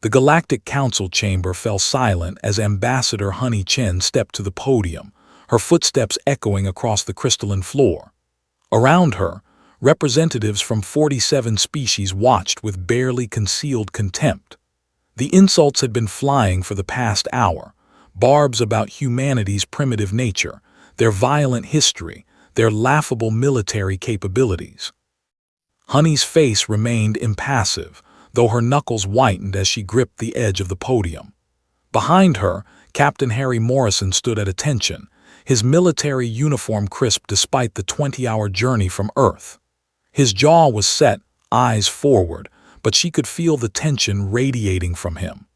The Galactic Council chamber fell silent as Ambassador Honey Chen stepped to the podium, her footsteps echoing across the crystalline floor. Around her, representatives from 47 species watched with barely concealed contempt. The insults had been flying for the past hour, barbs about humanity's primitive nature, their violent history, their laughable military capabilities. Honey's face remained impassive, though her knuckles whitened as she gripped the edge of the podium. Behind her, Captain Harry Morrison stood at attention, his military uniform crisp despite the 20-hour journey from Earth. His jaw was set, eyes forward, but she could feel the tension radiating from him.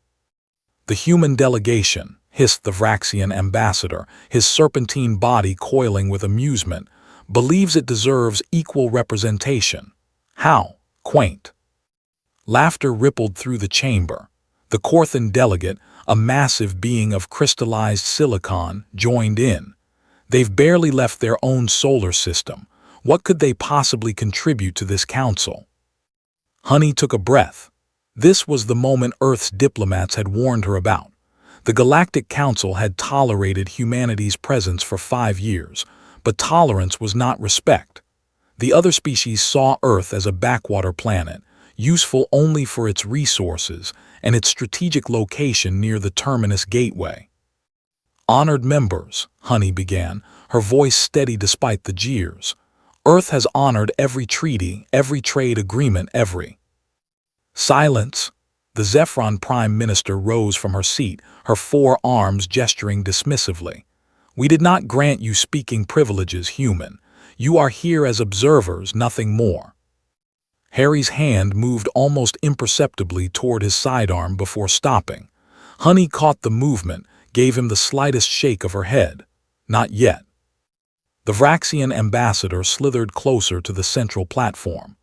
"The human delegation," hissed the Vraxian ambassador, his serpentine body coiling with amusement, "believes it deserves equal representation. How quaint." Laughter rippled through the chamber. The Corthan delegate, a massive being of crystallized silicon, joined in. "They've barely left their own solar system. What could they possibly contribute to this council?" Honey took a breath. This was the moment Earth's diplomats had warned her about. The Galactic Council had tolerated humanity's presence for 5 years, but tolerance was not respect. The other species saw Earth as a backwater planet, useful only for its resources and its strategic location near the Terminus Gateway. "Honored members," Honey began, her voice steady despite the jeers, "Earth has honored every treaty, every trade agreement, every—" "Silence!" The Zephyron Prime Minister rose from her seat, her 4 arms gesturing dismissively. "We did not grant you speaking privileges, human. You are here as observers, nothing more." Harry's hand moved almost imperceptibly toward his sidearm before stopping. Honey caught the movement, gave him the slightest shake of her head. "Not yet." The Vraxian ambassador slithered closer to the central platform.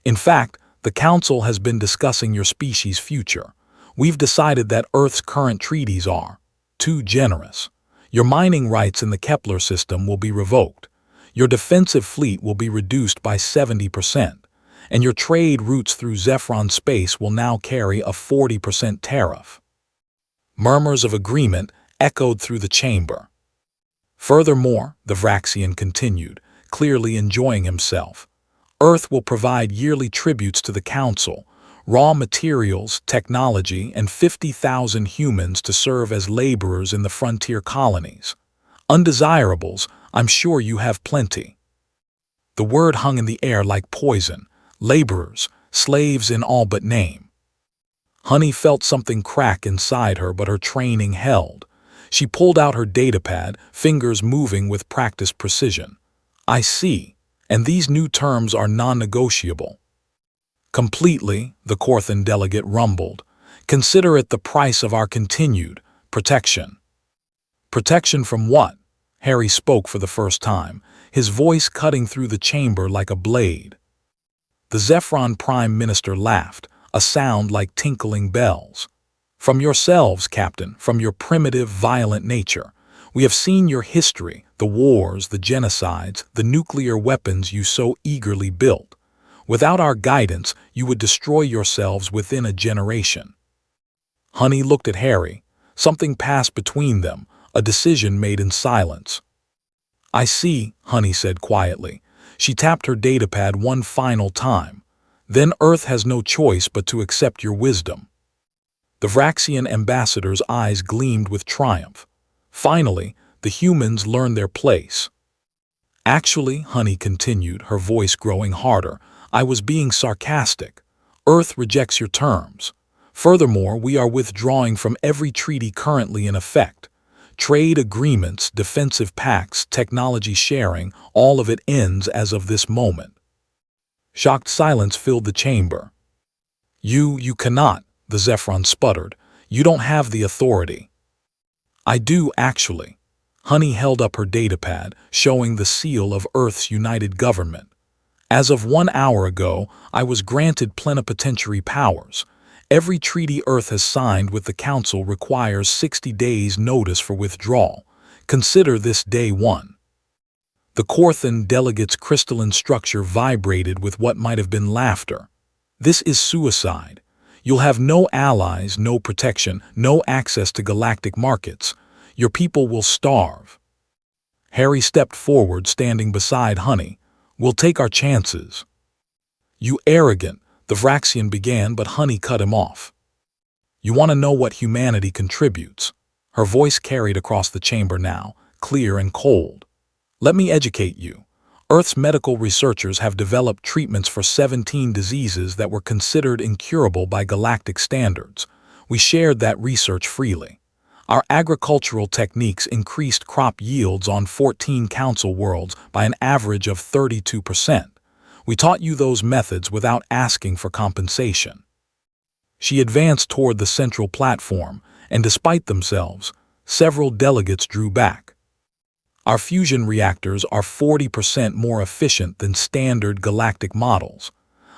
"In fact, the Council has been discussing your species' future. We've decided that Earth's current treaties are too generous. Your mining rights in the Kepler system will be revoked. Your defensive fleet will be reduced by 70%. And your trade routes through Zephyron space will now carry a 40% tariff." Murmurs of agreement echoed through the chamber. "Furthermore," the Vraxian continued, clearly enjoying himself, "Earth will provide yearly tributes to the Council, raw materials, technology, and 50,000 humans to serve as laborers in the frontier colonies. Undesirables, I'm sure you have plenty." The word hung in the air like poison. Laborers, slaves in all but name. Honey felt something crack inside her, but her training held. She pulled out her datapad, fingers moving with practiced precision. "I see, and these new terms are non-negotiable." "Completely," the Corthan delegate rumbled. "Consider it the price of our continued protection." "Protection from what?" Harry spoke for the first time, his voice cutting through the chamber like a blade. The Zephyron Prime Minister laughed, a sound like tinkling bells. "From yourselves, Captain, from your primitive, violent nature. We have seen your history, the wars, the genocides, the nuclear weapons you so eagerly built. Without our guidance, you would destroy yourselves within a generation." Honey looked at Harry. Something passed between them, a decision made in silence. "I see," Honey said quietly. She tapped her datapad one final time. "Then Earth has no choice but to accept your wisdom." The Vraxian ambassador's eyes gleamed with triumph. Finally, the humans learned their place. "Actually," Honey continued, her voice growing harder, "I was being sarcastic. Earth rejects your terms. Furthermore, we are withdrawing from every treaty currently in effect. Trade agreements, defensive pacts, technology sharing, all of it ends as of this moment." Shocked silence filled the chamber. You cannot," the Zephyron sputtered. "You don't have the authority." "I do, actually." Honey held up her datapad, showing the seal of Earth's united government. "As of 1 hour ago, I was granted plenipotentiary powers. Every treaty Earth has signed with the Council requires 60 days' notice for withdrawal. Consider this day 1. The Corthan delegate's crystalline structure vibrated with what might have been laughter. "This is suicide. You'll have no allies, no protection, no access to galactic markets. Your people will starve. Harry stepped forward, standing beside Honey. We'll take our chances. You arrogant, the Vraxian began, but Honey cut him off. You want to know what humanity contributes? Her voice carried across the chamber now, clear and cold. Let me educate you. Earth's medical researchers have developed treatments for 17 diseases that were considered incurable by galactic standards. We shared that research freely. Our agricultural techniques increased crop yields on 14 council worlds by an average of 32%. We taught you those methods without asking for compensation. She advanced toward the central platform, and despite themselves, several delegates drew back. Our fusion reactors are 40% more efficient than standard galactic models.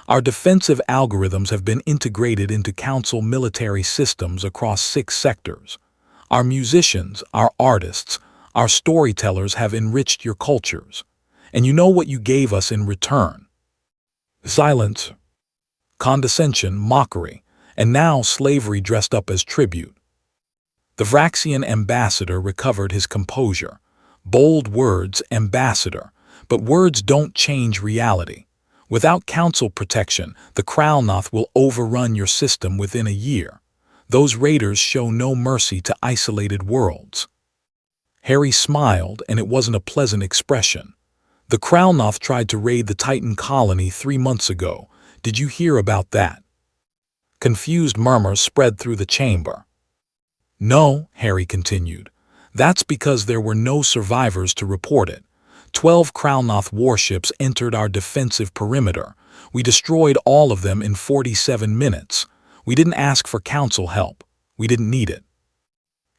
Our defensive algorithms have been integrated into Council military systems across 6 sectors. Our musicians, our artists, our storytellers have enriched your cultures. And you know what you gave us in return? Silence, condescension, mockery, and now slavery dressed up as tribute. The Vraxian ambassador recovered his composure. Bold words, ambassador, but words don't change reality. Without council protection, the Kralnoth will overrun your system within a year. Those raiders show no mercy to isolated worlds. Harry smiled, and it wasn't a pleasant expression. The Kralnoth tried to raid the Titan colony 3 months ago. Did you hear about that? Confused murmurs spread through the chamber. No, Harry continued. That's because there were no survivors to report it. 12 Kralnoth warships entered our defensive perimeter. We destroyed all of them in 47 minutes. We didn't ask for council help. We didn't need it.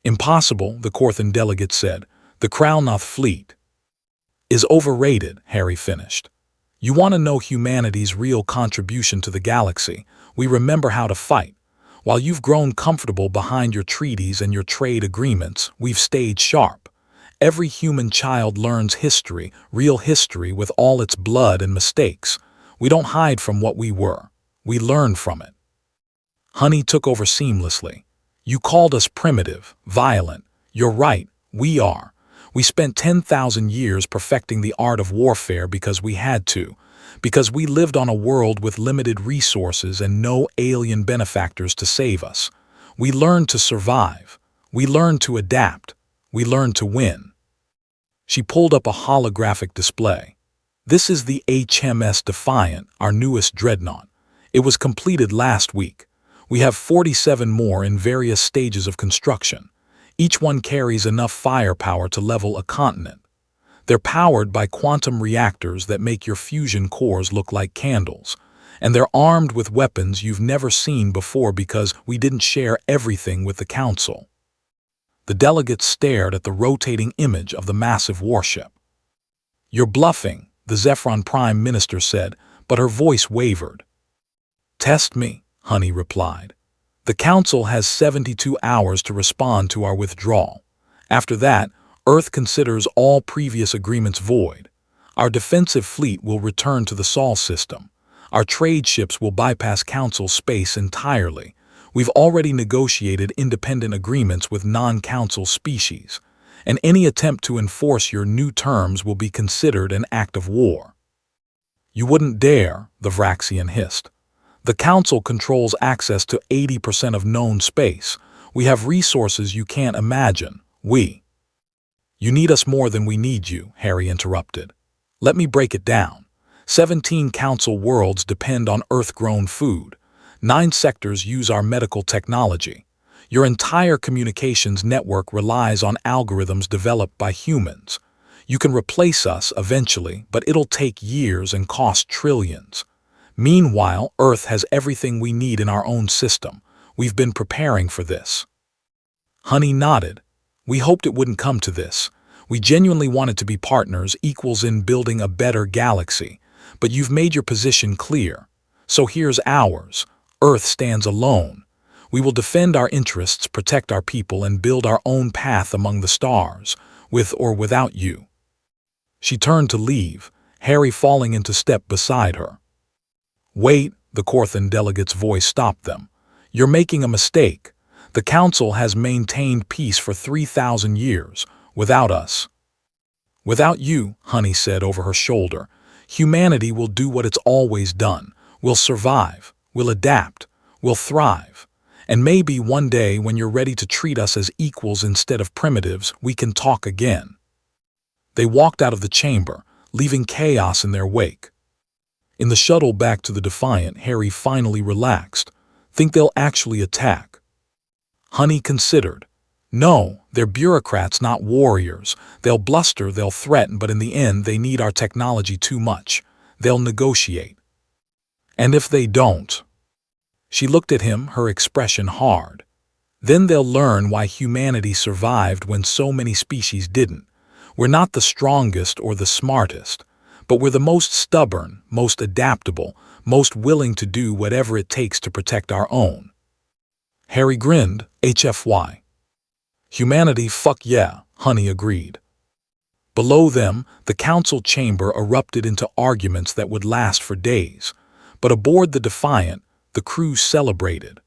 Impossible, the Korthan delegate said. The Kralnoth fleet is overrated, Harry finished. You want to know humanity's real contribution to the galaxy? We remember how to fight. While you've grown comfortable behind your treaties and your trade agreements, we've stayed sharp. Every human child learns history, real history with all its blood and mistakes. We don't hide from what we were. We learn from it. Honey took over seamlessly. You called us primitive, violent. You're right, we are. We spent 10,000 years perfecting the art of warfare because we had to. Because we lived on a world with limited resources and no alien benefactors to save us. We learned to survive. We learned to adapt. We learned to win. She pulled up a holographic display. This is the HMS Defiant, our newest dreadnought. It was completed last week. We have 47 more in various stages of construction. Each one carries enough firepower to level a continent. They're powered by quantum reactors that make your fusion cores look like candles. And they're armed with weapons you've never seen before because we didn't share everything with the Council. The delegates stared at the rotating image of the massive warship. You're bluffing, the Zephyron Prime Minister said, but her voice wavered. Test me, Honey replied. The Council has 72 hours to respond to our withdrawal. After that, Earth considers all previous agreements void. Our defensive fleet will return to the Sol system. Our trade ships will bypass Council space entirely. We've already negotiated independent agreements with non-Council species, and any attempt to enforce your new terms will be considered an act of war. You wouldn't dare, the Vraxian hissed. The Council controls access to 80% of known space. We have resources you can't imagine. You need us more than we need you, Harry interrupted. Let me break it down. 17 Council worlds depend on Earth-grown food. 9 sectors use our medical technology. Your entire communications network relies on algorithms developed by humans. You can replace us eventually, but it'll take years and cost trillions. Meanwhile, Earth has everything we need in our own system. We've been preparing for this. Honey nodded. We hoped it wouldn't come to this. We genuinely wanted to be partners, equals in building a better galaxy. But you've made your position clear. So here's ours. Earth stands alone. We will defend our interests, protect our people, and build our own path among the stars, with or without you. She turned to leave, Harry falling into step beside her. Wait, the Korthan delegate's voice stopped them. "You're making a mistake. The Council has maintained peace for 3,000 years, without us." "Without you," Honey said over her shoulder, "humanity will do what it's always done. We'll survive, we'll adapt, we'll thrive. And maybe one day when you're ready to treat us as equals instead of primitives, we can talk again." They walked out of the chamber, leaving chaos in their wake. In the shuttle back to the Defiant, Harry finally relaxed. "Think they'll actually attack?" Honey considered. "No, they're bureaucrats, not warriors. They'll bluster, they'll threaten, but in the end they need our technology too much. They'll negotiate." "And if they don't?" She looked at him, her expression hard. "Then they'll learn why humanity survived when so many species didn't. We're not the strongest or the smartest, but we're the most stubborn, most adaptable, most willing to do whatever it takes to protect our own." Harry grinned. HFY. "Humanity, fuck yeah," Honey agreed. Below them, the council chamber erupted into arguments that would last for days. But aboard the Defiant, the crew celebrated.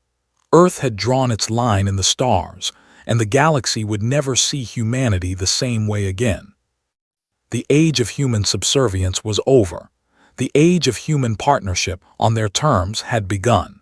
Earth had drawn its line in the stars, and the galaxy would never see humanity the same way again. The age of human subservience was over. The age of human partnership on their terms had begun.